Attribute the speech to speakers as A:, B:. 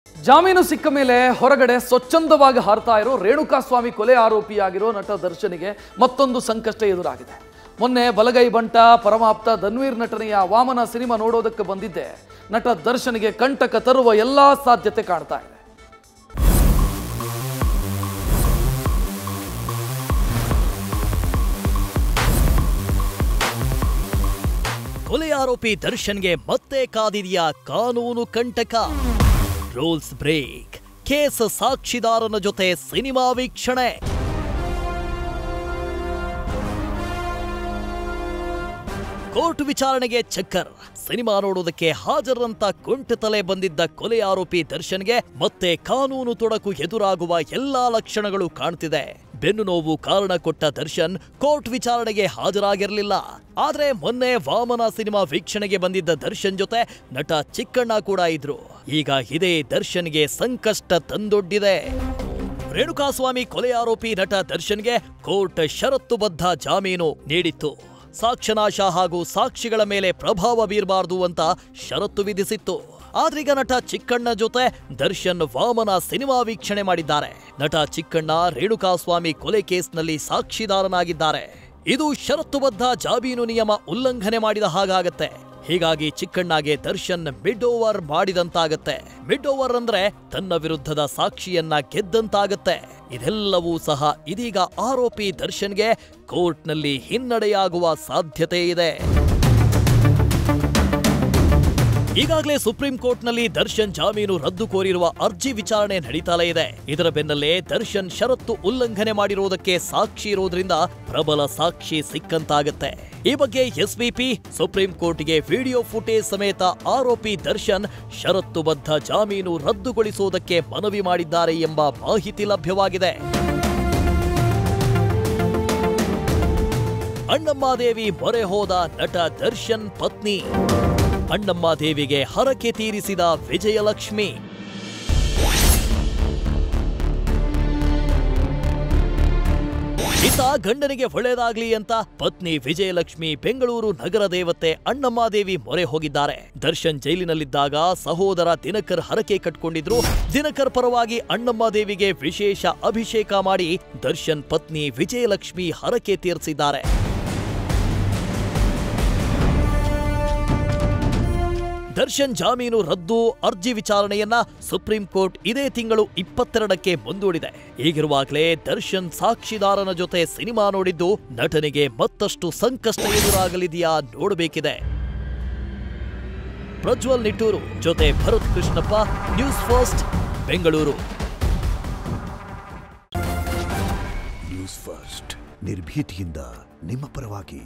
A: ಜಾಮೀನು ಸಿಕ್ಕ ಮೇಲೆ ಹೊರಗಡೆ ಸ್ವಚ್ಛಂದವಾಗಿ ಹಾರ್ತಾ ಇರೋ ರೇಣುಕಾಸ್ವಾಮಿ ಕೊಲೆ ಆರೋಪಿಯಾಗಿರೋ ನಟ ದರ್ಶನ್ಗೆ ಮತ್ತೊಂದು ಸಂಕಷ್ಟ ಎದುರಾಗಿದೆ. ಮೊನ್ನೆ ಬಲಗೈ ಬಂಟ ಪರಮಾಪ್ತ ಧನ್ವೀರ್ ನಟನೆಯ ವಾಮನ ಸಿನಿಮಾ ನೋಡೋದಕ್ಕೆ ಬಂದಿದ್ದೆ. ನಟ ದರ್ಶನ್ಗೆ ಕಂಟಕ ತರುವ ಎಲ್ಲಾ ಸಾಧ್ಯತೆ ಕಾಣ್ತಾ ಇದೆ.
B: ಕೊಲೆ ಆರೋಪಿ ದರ್ಶನ್ಗೆ ಮತ್ತೆ ಕಾದಿದೆಯಾ ಕಾನೂನು ಕಂಟಕ? ರೂಲ್ಸ್ ಬ್ರೇಕ್, ಕೇಸ್ ಸಾಕ್ಷಿದಾರನ ಜೊತೆ ಸಿನಿಮಾ ವೀಕ್ಷಣೆ. ಕೋರ್ಟ್ ವಿಚಾರಣೆಗೆ ಚಕ್ಕರ್. ಸಿನಿಮಾ ನೋಡೋದಕ್ಕೆ ಹಾಜರಂತ ಕುಂಟತಲೆ ಬಂದಿದ್ದ ಕೊಲೆ ಆರೋಪಿ ದರ್ಶನ್ಗೆ ಮತ್ತೆ ಕಾನೂನು ತೊಡಕು ಎದುರಾಗುವ ಎಲ್ಲಾ ಲಕ್ಷಣಗಳು ಕಾಣ್ತಿದೆ. ಬೆನ್ನು ನೋವು ಕಾರಣ ಕೊಟ್ಟ ದರ್ಶನ್ ಕೋರ್ಟ್ ವಿಚಾರಣೆಗೆ ಹಾಜರಾಗಿರಲಿಲ್ಲ. ಆದ್ರೆ ಮೊನ್ನೆ ವಾಮನ ಸಿನಿಮಾ ವೀಕ್ಷಣೆಗೆ ಬಂದಿದ್ದ ದರ್ಶನ್ ಜೊತೆ ನಟ ಚಿಕ್ಕಣ್ಣ ಕೂಡ ಇದ್ರು. ಈಗ ಇದೇ ದರ್ಶನ್ಗೆ ಸಂಕಷ್ಟ ತಂದೊಡ್ಡಿದೆ. ರೇಣುಕಾಸ್ವಾಮಿ ಕೊಲೆ ಆರೋಪಿ ನಟ ದರ್ಶನ್ಗೆ ಕೋರ್ಟ್ ಷರತ್ತುಬದ್ಧ ಜಾಮೀನು ನೀಡಿತ್ತು. ಸಾಕ್ಷ್ಯನಾಶ ಹಾಗೂ ಸಾಕ್ಷಿಗಳ ಮೇಲೆ ಪ್ರಭಾವ ಬೀರಬಾರದು ಅಂತ ಷರತ್ತು ವಿಧಿಸಿತ್ತು. ಆದ್ರೀಗ ನಟ ಚಿಕ್ಕಣ್ಣ ಜೊತೆ ದರ್ಶನ್ ವಾಮನ ಸಿನಿಮಾ ವೀಕ್ಷಣೆ ಮಾಡಿದ್ದಾರೆ. ನಟ ಚಿಕ್ಕಣ್ಣ ರೇಣುಕಾಸ್ವಾಮಿ ಕೊಲೆ ಕೇಸ್ನಲ್ಲಿ ಸಾಕ್ಷಿದಾರನಾಗಿದ್ದಾರೆ. ಇದು ಷರತ್ತುಬದ್ಧ ಜಾಮೀನು ನಿಯಮ ಉಲ್ಲಂಘನೆ ಮಾಡಿದ ಹಾಗಾಗತ್ತೆ. ಹೀಗಾಗಿ ಚಿಕ್ಕಣ್ಣಗೆ ದರ್ಶನ್ ಮಿಡ್ ಓವರ್ ಮಾಡಿದಂತಾಗತ್ತೆ. ಮಿಡ್ ಓವರ್ ಅಂದ್ರೆ ತನ್ನ ವಿರುದ್ಧದ ಸಾಕ್ಷಿಯನ್ನ ಗೆದ್ದಂತಾಗತ್ತೆ. ಇದೆಲ್ಲವೂ ಸಹ ಇದೀಗ ಆರೋಪಿ ದರ್ಶನ್ಗೆ ಕೋರ್ಟ್ನಲ್ಲಿ ಹಿನ್ನಡೆಯಾಗುವ ಸಾಧ್ಯತೆ ಇದೆ. ಈಗಾಗಲೇ ಸುಪ್ರೀಂ ಕೋರ್ಟ್ನಲ್ಲಿ ದರ್ಶನ್ ಜಾಮೀನು ರದ್ದು ಕೋರಿರುವ ಅರ್ಜಿ ವಿಚಾರಣೆ ನಡೀತಾಲೇ ಇದೆ. ಇದರ ಬೆನ್ನಲ್ಲೇ ದರ್ಶನ್ ಷರತ್ತು ಉಲ್ಲಂಘನೆ ಮಾಡಿರುವುದಕ್ಕೆ ಸಾಕ್ಷಿ ಇರೋದ್ರಿಂದ ಪ್ರಬಲ ಸಾಕ್ಷಿ ಸಿಕ್ಕಂತಾಗತ್ತೆ. ಈ ಬಗ್ಗೆ ಎಸ್ವಿಪಿ ಸುಪ್ರೀಂ ಕೋರ್ಟ್ಗೆ ವಿಡಿಯೋ ಫುಟೇಜ್ ಸಮೇತ ಆರೋಪಿ ದರ್ಶನ್ ಷರತ್ತುಬದ್ಧ ಜಾಮೀನು ರದ್ದುಗೊಳಿಸುವುದಕ್ಕೆ ಮನವಿ ಮಾಡಿದ್ದಾರೆ ಎಂಬ ಮಾಹಿತಿ ಲಭ್ಯವಾಗಿದೆ. ಅಣ್ಣಮ್ಮಾದೇವಿ ಮೊರೆ ಹೋದ ನಟ ದರ್ಶನ್ ಪತ್ನಿ. ಅಣ್ಣಮ್ಮಾದೇವಿಗೆ ಹರಕೆ ತೀರಿಸಿದ ವಿಜಯಲಕ್ಷ್ಮಿ. ಇತ್ತ ಗಂಡನಿಗೆ ಒಳ್ಳೆಯದಾಗ್ಲಿ ಅಂತ ಪತ್ನಿ ವಿಜಯಲಕ್ಷ್ಮಿ ಬೆಂಗಳೂರು ನಗರ ದೇವತೆ ಅಣ್ಣಮ್ಮಾದೇವಿ ಮೊರೆ ಹೋಗಿದ್ದಾರೆ. ದರ್ಶನ್ ಜೈಲಿನಲ್ಲಿದ್ದಾಗ ಸಹೋದರ ದಿನಕರ್ ಹರಕೆ ಕಟ್ಕೊಂಡಿದ್ರು. ದಿನಕರ್ ಪರವಾಗಿ ಅಣ್ಣಮ್ಮಾದೇವಿಗೆ ವಿಶೇಷ ಅಭಿಷೇಕ ಮಾಡಿ ದರ್ಶನ್ ಪತ್ನಿ ವಿಜಯಲಕ್ಷ್ಮಿ ಹರಕೆ ತೀರಿಸಿದ್ದಾರೆ. ದರ್ಶನ್ ಜಾಮೀನು ರದ್ದು ಅರ್ಜಿ ವಿಚಾರಣೆಯನ್ನ ಸುಪ್ರೀಂ ಕೋರ್ಟ್ ಇದೇ ತಿಂಗಳು 22ಕ್ಕೆ ಮುಂದೂಡಿದೆ. ಹೀಗಿರುವಾಗಲೇ ದರ್ಶನ್ ಸಾಕ್ಷಿದಾರನ ಜೊತೆ ಸಿನಿಮಾ ನೋಡಿದ್ದು ನಟನಿಗೆ ಮತ್ತಷ್ಟು ಸಂಕಷ್ಟ ಎದುರಾಗಲಿದೆಯಾ ನೋಡಬೇಕಿದೆ. ಪ್ರಜ್ವಲ್ ನಿಟ್ಟೂರು ಜೊತೆ Bharath Krishnappa, news first, Bengaluru.
C: News first ನಿರ್ಭೀತಿಯಿಂದ ನಿಮ್ಮ ಪರವಾಗಿ.